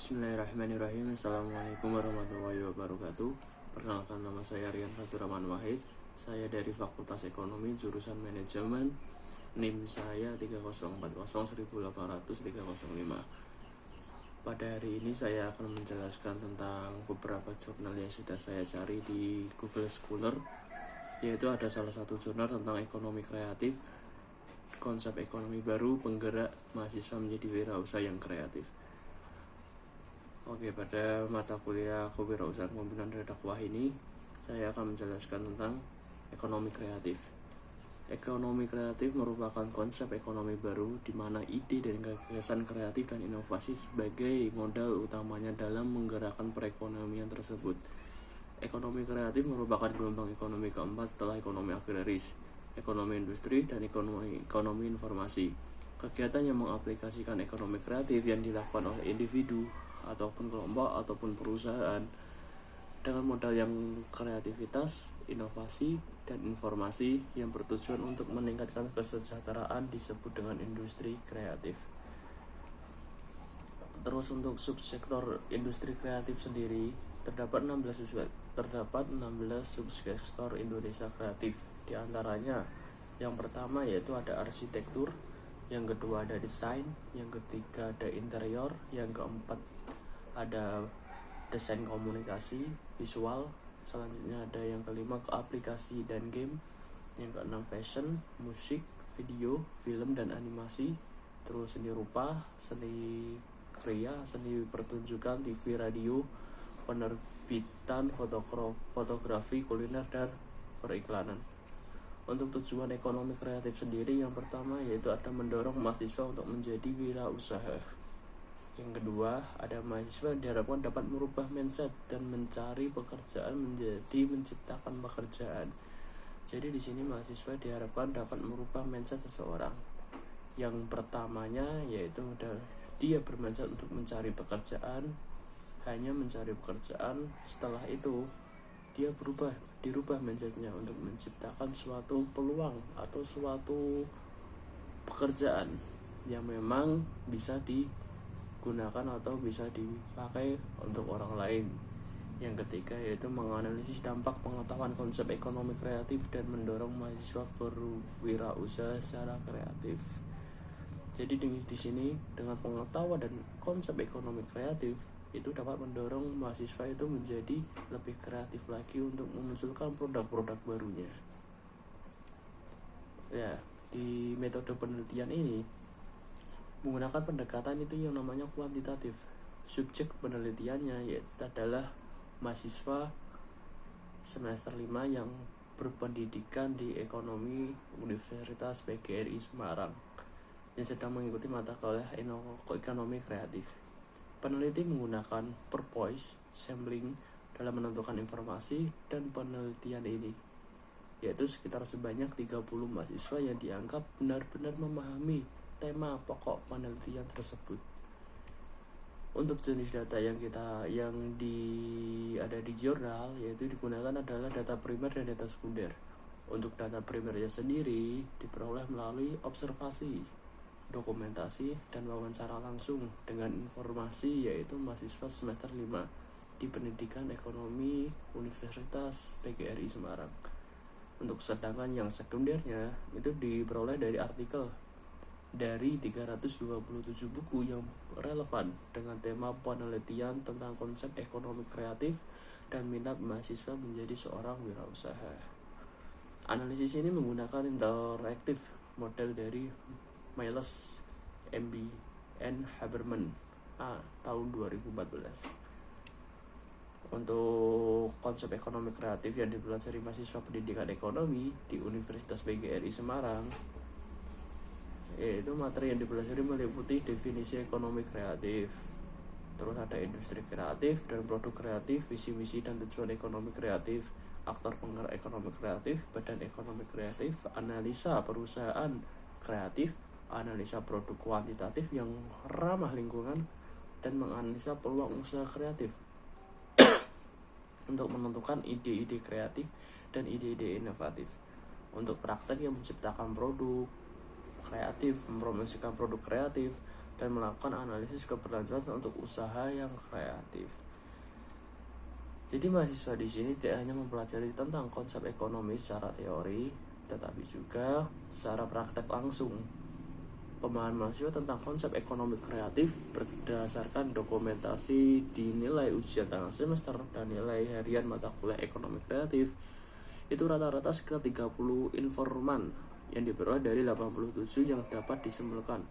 Bismillahirrahmanirrahim. Assalamualaikum warahmatullahi wabarakatuh. Perkenalkan, nama saya Rian Faturrahman Wahid. Saya dari Fakultas Ekonomi jurusan Manajemen. NIM saya 304018305. Pada hari ini saya akan menjelaskan tentang beberapa jurnal yang sudah saya cari di Google Scholar, yaitu ada salah satu jurnal tentang ekonomi kreatif, konsep ekonomi baru penggerak mahasiswa menjadi wirausaha yang kreatif. Oke, pada mata kuliah kewirausahaan pembinaan dakwah ini, saya akan menjelaskan tentang ekonomi kreatif. Ekonomi kreatif merupakan konsep ekonomi baru di mana ide dan gagasan kreatif dan inovasi sebagai modal utamanya dalam menggerakkan perekonomian tersebut. Ekonomi kreatif merupakan gelombang ekonomi keempat setelah ekonomi agraris, ekonomi industri, dan ekonomi informasi. Kegiatan yang mengaplikasikan ekonomi kreatif yang dilakukan oleh individu ataupun kelompok ataupun perusahaan dengan modal yang kreativitas, inovasi, dan informasi yang bertujuan untuk meningkatkan kesejahteraan disebut dengan industri kreatif. Terus untuk subsektor industri kreatif sendiri terdapat 16 subsektor Indonesia kreatif. Di antaranya yang pertama yaitu ada arsitektur, yang kedua ada desain, yang ketiga ada interior, yang keempat ada desain komunikasi visual, selanjutnya ada yang kelima ke aplikasi dan game, yang keenam fashion, musik, video, film dan animasi, terus seni rupa, seni kriya, seni pertunjukan, TV, radio, penerbitan, fotografi, kuliner, dan periklanan. Untuk tujuan ekonomi kreatif sendiri, yang pertama yaitu ada mendorong mahasiswa untuk menjadi wirausaha. Yang kedua, ada mahasiswa yang diharapkan dapat merubah mindset dan mencari pekerjaan menjadi menciptakan pekerjaan. Jadi di sini mahasiswa diharapkan dapat merubah mindset seseorang. Yang pertamanya yaitu dia bermindset untuk mencari pekerjaan, hanya mencari pekerjaan. Setelah itu dia dirubah mindsetnya untuk menciptakan suatu peluang atau suatu pekerjaan yang memang bisa digunakan atau bisa dipakai untuk orang lain. Yang ketiga yaitu menganalisis dampak pengetahuan konsep ekonomi kreatif dan mendorong mahasiswa berwirausaha secara kreatif. Jadi di sini dengan pengetahuan dan konsep ekonomi kreatif itu dapat mendorong mahasiswa itu menjadi lebih kreatif lagi untuk memunculkan produk-produk barunya. Ya, di metode penelitian ini menggunakan pendekatan itu yang namanya kuantitatif. Subjek penelitiannya yaitu adalah mahasiswa semester 5 yang berpendidikan di ekonomi Universitas PGRI Semarang yang sedang mengikuti mata kuliah ekonomi kreatif. Peneliti menggunakan purpose sampling dalam menentukan informasi dan penelitian ini, yaitu sekitar sebanyak 30 mahasiswa yang dianggap benar-benar memahami tema pokok penelitian tersebut. Untuk jenis data yang ada di jurnal yaitu digunakan adalah data primer dan data sekunder. Untuk data primernya sendiri diperoleh melalui observasi, dokumentasi, dan wawancara langsung dengan informasi yaitu mahasiswa semester 5 di Pendidikan Ekonomi Universitas PGRI Semarang. Untuk sedangkan yang sekundernya itu diperoleh dari artikel dari 327 buku yang relevan dengan tema penelitian tentang konsep ekonomi kreatif dan minat mahasiswa menjadi seorang wirausaha. Analisis ini menggunakan interaktif model dari Miles, MB, and Haberman tahun 2014. Untuk konsep ekonomi kreatif yang dipelajari mahasiswa pendidikan ekonomi di Universitas PGRI Semarang, yaitu materi yang dipelajari meliputi definisi ekonomi kreatif, terus ada industri kreatif dan produk kreatif, visi misi dan tujuan ekonomi kreatif, aktor penggerak ekonomi kreatif, badan ekonomi kreatif, analisa perusahaan kreatif, analisa produk kuantitatif yang ramah lingkungan, dan menganalisa peluang usaha kreatif untuk menentukan ide-ide kreatif dan ide-ide inovatif. Untuk praktek yang menciptakan produk kreatif, mempromosikan produk kreatif, dan melakukan analisis keberlanjutan untuk usaha yang kreatif. Jadi mahasiswa di sini tidak hanya mempelajari tentang konsep ekonomi secara teori, tetapi juga secara praktek langsung. Pemahaman mahasiswa tentang konsep ekonomi kreatif berdasarkan dokumentasi di nilai ujian tengah semester dan nilai harian mata kuliah ekonomi kreatif itu rata-rata sekitar 30 informan yang diperoleh dari 87 yang dapat disimpulkan.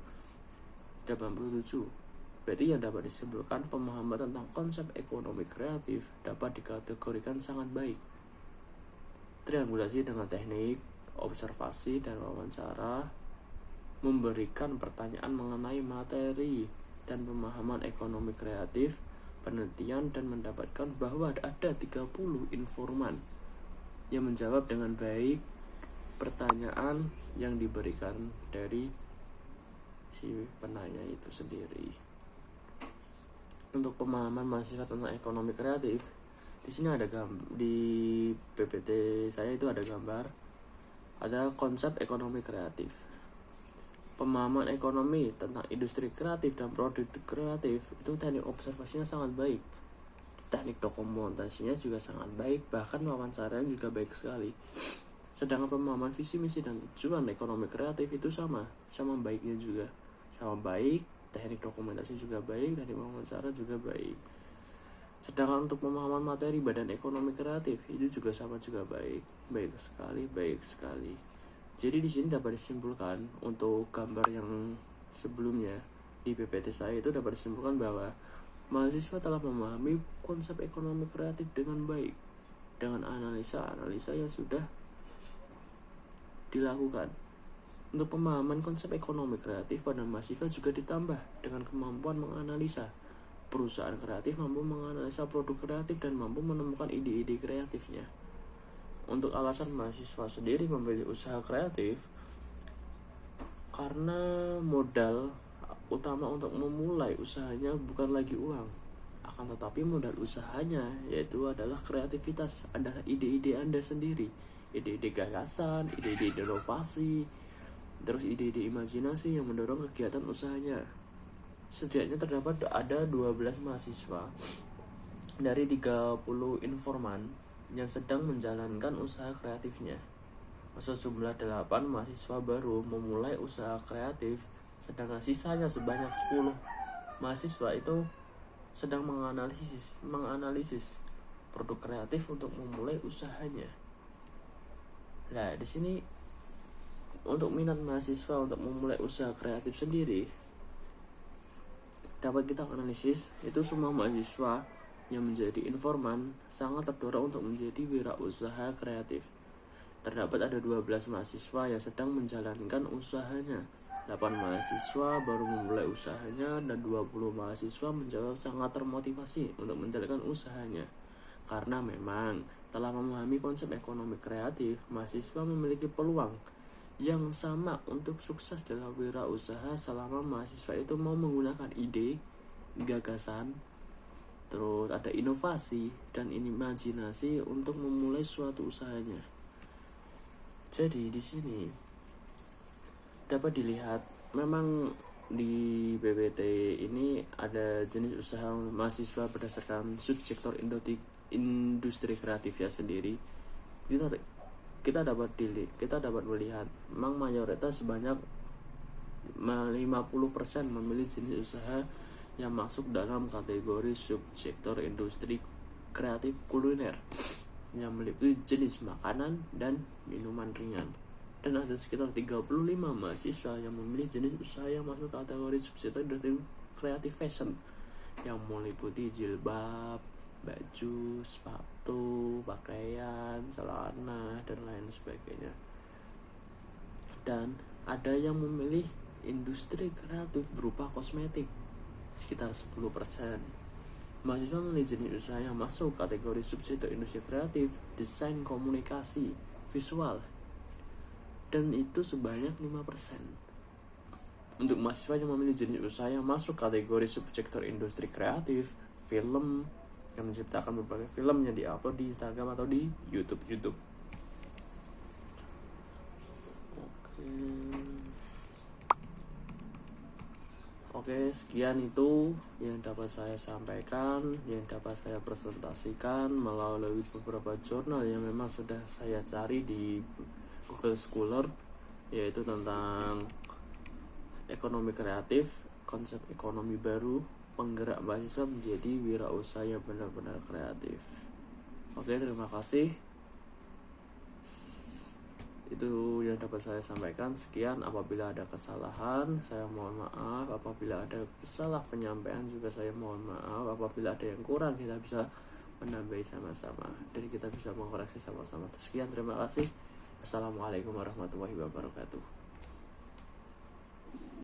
87 berarti yang dapat disimpulkan pemahaman tentang konsep ekonomi kreatif dapat dikategorikan sangat baik. Triangulasi dengan teknik observasi dan wawancara, memberikan pertanyaan mengenai materi dan pemahaman ekonomi kreatif, penelitian, dan mendapatkan bahwa ada 30 informan yang menjawab dengan baik pertanyaan yang diberikan dari si penanya itu sendiri. Untuk pemahaman mahasiswa tentang ekonomi kreatif, di sini ada di PPT saya itu ada gambar, ada konsep ekonomi kreatif. Pemahaman ekonomi tentang industri kreatif dan produk kreatif itu teknik observasinya sangat baik, teknik dokumentasinya juga sangat baik, bahkan wawancaranya juga baik sekali. Sedangkan pemahaman visi misi dan tujuan ekonomi kreatif itu sama baiknya juga, sama baik, teknik dokumentasi juga baik, teknik wawancara juga baik. Sedangkan untuk pemahaman materi badan ekonomi kreatif itu juga sama juga baik sekali. Jadi di sini dapat disimpulkan untuk gambar yang sebelumnya di PPT saya itu dapat disimpulkan bahwa mahasiswa telah memahami konsep ekonomi kreatif dengan baik dengan analisa yang sudah dilakukan. Untuk pemahaman konsep ekonomi kreatif pada mahasiswa juga ditambah dengan kemampuan menganalisa. Perusahaan kreatif mampu menganalisa produk kreatif dan mampu menemukan ide-ide kreatifnya. Untuk alasan mahasiswa sendiri memilih usaha kreatif karena modal utama untuk memulai usahanya bukan lagi uang, akan tetapi modal usahanya yaitu adalah kreativitas, adalah ide-ide Anda sendiri, ide-ide gagasan, ide-ide inovasi, terus ide-ide imajinasi yang mendorong kegiatan usahanya. Setidaknya terdapat ada 12 mahasiswa dari 30 informan yang sedang menjalankan usaha kreatifnya. Maksud jumlah 8 mahasiswa baru memulai usaha kreatif, sedangkan sisanya sebanyak 10 mahasiswa itu sedang menganalisis produk kreatif untuk memulai usahanya. Nah, di sini untuk minat mahasiswa untuk memulai usaha kreatif sendiri dapat kita analisis itu semua mahasiswa yang menjadi informan sangat terdorong untuk menjadi wirausaha kreatif. Terdapat ada 12 mahasiswa yang sedang menjalankan usahanya, 8 mahasiswa baru memulai usahanya, dan 20 mahasiswa menjawab sangat termotivasi untuk menjalankan usahanya. Karena memang telah memahami konsep ekonomi kreatif, mahasiswa memiliki peluang yang sama untuk sukses dalam wirausaha selama mahasiswa itu mau menggunakan ide, gagasan, terus ada inovasi dan imajinasi untuk memulai suatu usahanya. Jadi di sini dapat dilihat memang di PPT ini ada jenis usaha mahasiswa berdasarkan subsektor industri kreatifnya sendiri. Kita dapat melihat memang mayoritas sebanyak 50% memilih jenis usaha yang masuk dalam kategori subsektor industri kreatif kuliner yang meliputi jenis makanan dan minuman ringan, dan ada sekitar 35 mahasiswa yang memilih jenis usaha yang masuk kategori subsektor industri kreatif fashion yang meliputi jilbab, baju, sepatu, pakaian, celana, dan lain sebagainya. Dan ada yang memilih industri kreatif berupa kosmetik sekitar 10%. Mahasiswa memilih jenis usaha yang masuk kategori subsektor industri kreatif, desain komunikasi, visual, dan itu sebanyak 5%. Untuk mahasiswa yang memilih jenis usaha yang masuk kategori subsektor industri kreatif, film, yang menciptakan berbagai film yang diupload di Instagram atau di YouTube. Oke, sekian itu yang dapat saya sampaikan, yang dapat saya presentasikan melalui beberapa jurnal yang memang sudah saya cari di Google Scholar, yaitu tentang ekonomi kreatif, konsep ekonomi baru, penggerak mahasiswa menjadi wirausaha yang benar-benar kreatif. Oke, terima kasih. Itu yang dapat saya sampaikan. Sekian, apabila ada kesalahan saya mohon maaf, apabila ada salah penyampaian juga saya mohon maaf, apabila ada yang kurang kita bisa menambahi sama-sama dan kita bisa mengkoreksi sama-sama. Sekian, terima kasih. Assalamualaikum warahmatullahi wabarakatuh.